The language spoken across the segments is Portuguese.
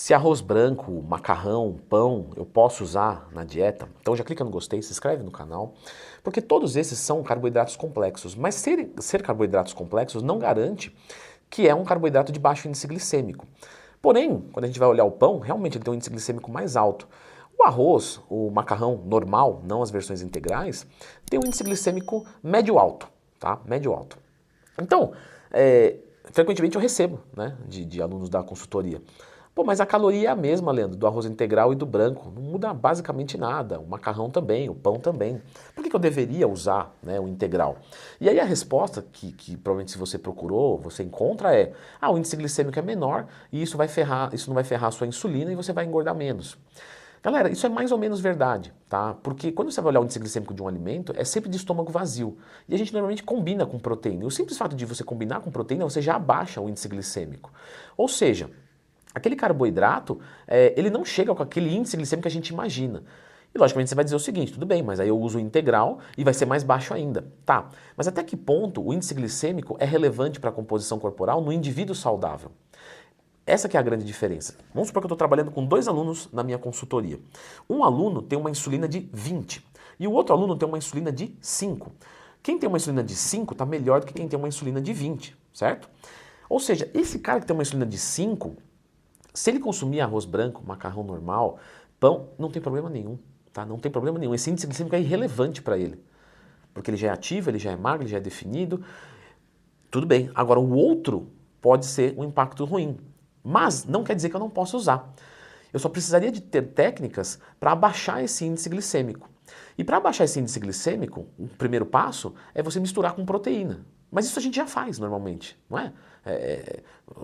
Se arroz branco, macarrão, pão, eu posso usar na dieta, então já clica no gostei, se inscreve no canal, porque todos esses são carboidratos complexos, mas ser carboidratos complexos não garante que é um carboidrato de baixo índice glicêmico. Porém, quando a gente vai olhar o pão, realmente ele tem um índice glicêmico mais alto. O arroz, o macarrão normal, não as versões integrais, tem um índice glicêmico médio-alto, tá? Médio-alto. Então, frequentemente eu recebo, né, de alunos da consultoria. Pô, mas a caloria é a mesma, Leandro, do arroz integral e do branco. Não muda basicamente nada. O macarrão também, o pão também. Por que eu deveria usar, né, o integral? E aí a resposta, que provavelmente se você procurou, você encontra é: o índice glicêmico é menor e isso não vai ferrar a sua insulina e você vai engordar menos. Galera, isso é mais ou menos verdade, tá? Porque quando você vai olhar o índice glicêmico de um alimento, é sempre de estômago vazio. E a gente normalmente combina com proteína. E o simples fato de você combinar com proteína, você já abaixa o índice glicêmico. Ou seja, aquele carboidrato, ele não chega com aquele índice glicêmico que a gente imagina. E logicamente você vai dizer o seguinte: tudo bem, mas aí eu uso o integral e vai ser mais baixo ainda. Tá, mas até que ponto o índice glicêmico é relevante para a composição corporal no indivíduo saudável? Essa que é a grande diferença. Vamos supor que eu estou trabalhando com 2 alunos na minha consultoria. Um aluno tem uma insulina de 20 e o outro aluno tem uma insulina de 5. Quem tem uma insulina de 5 está melhor do que quem tem uma insulina de 20, certo? Ou seja, esse cara que tem uma insulina de 5, se ele consumir arroz branco, macarrão normal, pão, não tem problema nenhum, tá? Não tem problema nenhum. Esse índice glicêmico é irrelevante para ele, porque ele já é ativo, ele já é magro, ele já é definido. Tudo bem. Agora, o outro pode ser um impacto ruim, mas não quer dizer que eu não possa usar. Eu só precisaria de ter técnicas para abaixar esse índice glicêmico. E para abaixar esse índice glicêmico, o primeiro passo é você misturar com proteína. Mas isso a gente já faz normalmente, não é?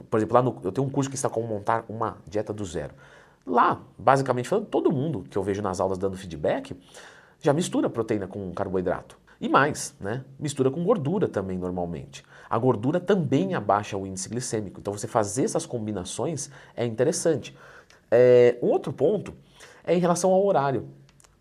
Por exemplo, eu tenho um curso que está como montar uma dieta do zero. Lá, basicamente falando, todo mundo que eu vejo nas aulas dando feedback já mistura proteína com carboidrato. E mais, né? Mistura com gordura também normalmente. A gordura também abaixa o índice glicêmico. Então você fazer essas combinações é interessante. Um outro ponto é em relação ao horário.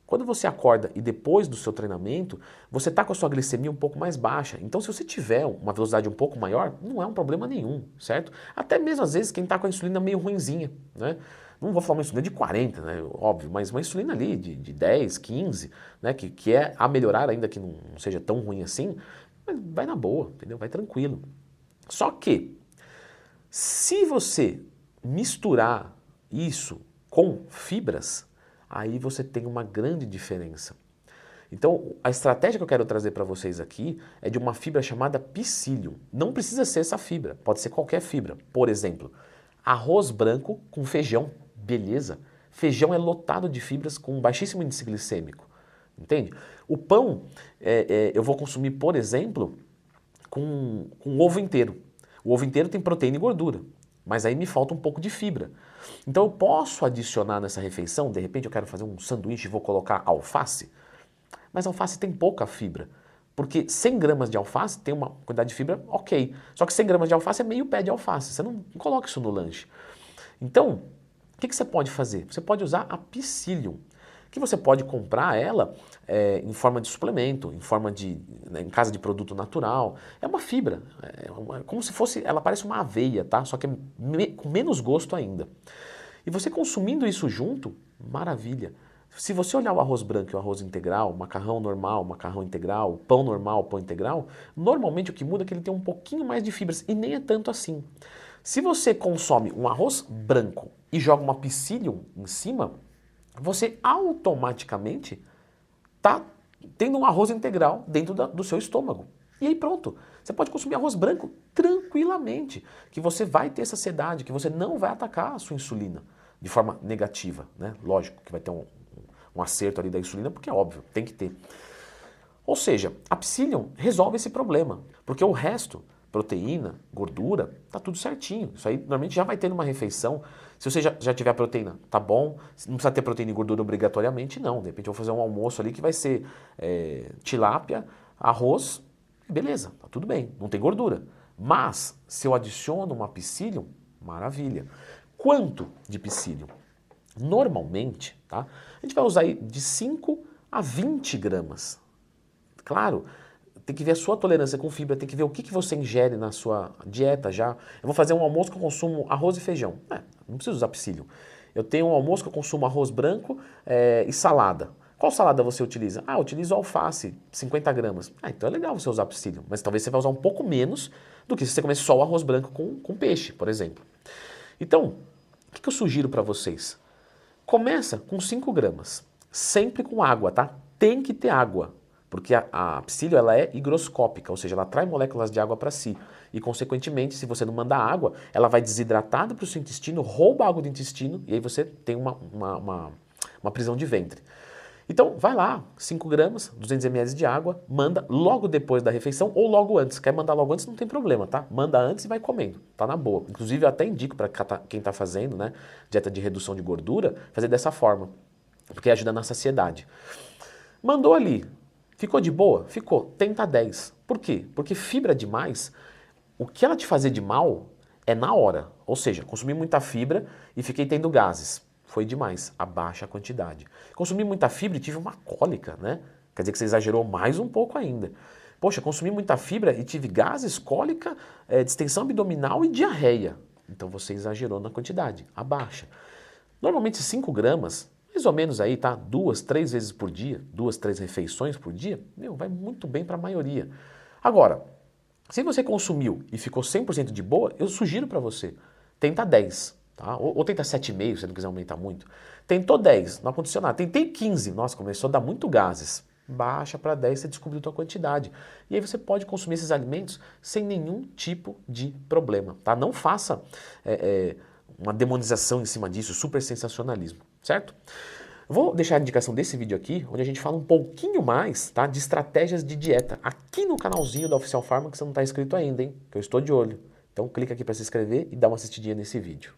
Quando você acorda e depois do seu treinamento, você está com a sua glicemia um pouco mais baixa. Então, se você tiver uma velocidade um pouco maior, não é um problema nenhum, certo? Até mesmo às vezes quem está com a insulina meio ruinzinha, né? Não vou falar uma insulina de 40, né? Óbvio, mas uma insulina ali de 10, 15, né? Que é a melhorar ainda que não seja tão ruim assim, mas vai na boa, entendeu? Vai tranquilo. Só que, se você misturar isso com fibras, aí você tem uma grande diferença. Então, a estratégia que eu quero trazer para vocês aqui é de uma fibra chamada psyllium. Não precisa ser essa fibra, pode ser qualquer fibra. Por exemplo, arroz branco com feijão, beleza. Feijão é lotado de fibras com baixíssimo índice glicêmico, entende? O pão, eu vou consumir, por exemplo, com ovo inteiro. O ovo inteiro tem proteína e gordura, mas aí me falta um pouco de fibra. Então eu posso adicionar nessa refeição, de repente eu quero fazer um sanduíche e vou colocar alface, mas alface tem pouca fibra, porque 100 gramas de alface tem uma quantidade de fibra ok, só que 100 gramas de alface é meio pé de alface, você não coloca isso no lanche. Então, o que você pode fazer? Você pode usar a psyllium, que você pode comprar ela em forma de suplemento, em forma de, né, em casa de produto natural. É uma fibra, como se fosse, ela parece uma aveia, tá? Só que é com menos gosto ainda. E você consumindo isso junto, maravilha. Se você olhar o arroz branco e o arroz integral, macarrão normal, macarrão integral, pão normal, pão integral, normalmente o que muda é que ele tem um pouquinho mais de fibras e nem é tanto assim. Se você consome um arroz branco e joga uma psyllium em cima, você automaticamente está tendo um arroz integral dentro do seu estômago. E aí pronto, você pode consumir arroz branco tranquilamente, que você vai ter saciedade, que você não vai atacar a sua insulina de forma negativa, né? Lógico que vai ter um acerto ali da insulina, porque é óbvio, tem que ter. Ou seja, a psyllium resolve esse problema, porque o resto, proteína, gordura, tá tudo certinho. Isso aí normalmente já vai ter numa refeição. Se você já tiver proteína, tá bom. Não precisa ter proteína e gordura obrigatoriamente, não. De repente eu vou fazer um almoço ali que vai ser tilápia, arroz, beleza, tá tudo bem, não tem gordura. Mas, se eu adiciono uma psyllium, maravilha. Quanto de psyllium? Normalmente, tá? A gente vai usar aí de 5 a 20 gramas. Claro, tem que ver a sua tolerância com fibra, tem que ver o que você ingere na sua dieta já. Eu vou fazer um almoço que eu consumo arroz e feijão. não preciso usar psyllium. Eu tenho um almoço que eu consumo arroz branco e salada. Qual salada você utiliza? Ah, eu utilizo alface, 50 gramas. Ah, então é legal você usar psyllium, mas talvez você vai usar um pouco menos do que se você comer só o arroz branco com peixe, por exemplo. Então, o que eu sugiro para vocês? Começa com 5 gramas, sempre com água, tá? Tem que ter água, porque a psyllium ela é higroscópica, ou seja, ela atrai moléculas de água para si. E, consequentemente, se você não mandar água, ela vai desidratada para o seu intestino, rouba a água do intestino e aí você tem uma prisão de ventre. Então, vai lá, 5 gramas, 200 ml de água, manda logo depois da refeição ou logo antes. Quer mandar logo antes, não tem problema, tá? Manda antes e vai comendo, tá na boa. Inclusive, eu até indico para quem está fazendo, né, dieta de redução de gordura, fazer dessa forma, porque ajuda na saciedade. Mandou ali, ficou de boa? Ficou, tenta 10. Por quê? Porque fibra demais, o que ela te fazer de mal é na hora. Ou seja, consumi muita fibra e fiquei tendo gases. Foi demais, abaixa a quantidade. Consumi muita fibra e tive uma cólica, né? Quer dizer que você exagerou mais um pouco ainda. Poxa, consumi muita fibra e tive gases, cólica, distensão abdominal e diarreia. Então você exagerou na quantidade, abaixa. Normalmente 5 gramas, mais ou menos aí, tá? 2, 3 vezes por dia, 2, 3 refeições por dia, vai muito bem para a maioria. Agora, se você consumiu e ficou 100% de boa, eu sugiro para você, tenta 10. Tá? Ou tenta 7,5 se você não quiser aumentar muito. Tentou 10, não aconteceu nada. Tentei 15, nossa, começou a dar muito gases. Baixa para 10, você descobriu a tua quantidade. E aí você pode consumir esses alimentos sem nenhum tipo de problema. Tá? Não faça uma demonização em cima disso, super sensacionalismo, certo? Vou deixar a indicação desse vídeo aqui, onde a gente fala um pouquinho mais, tá, de estratégias de dieta, aqui no canalzinho da Oficial Pharma, que você não está inscrito ainda, hein? Que eu estou de olho. Então clica aqui para se inscrever e dá uma assistidinha nesse vídeo.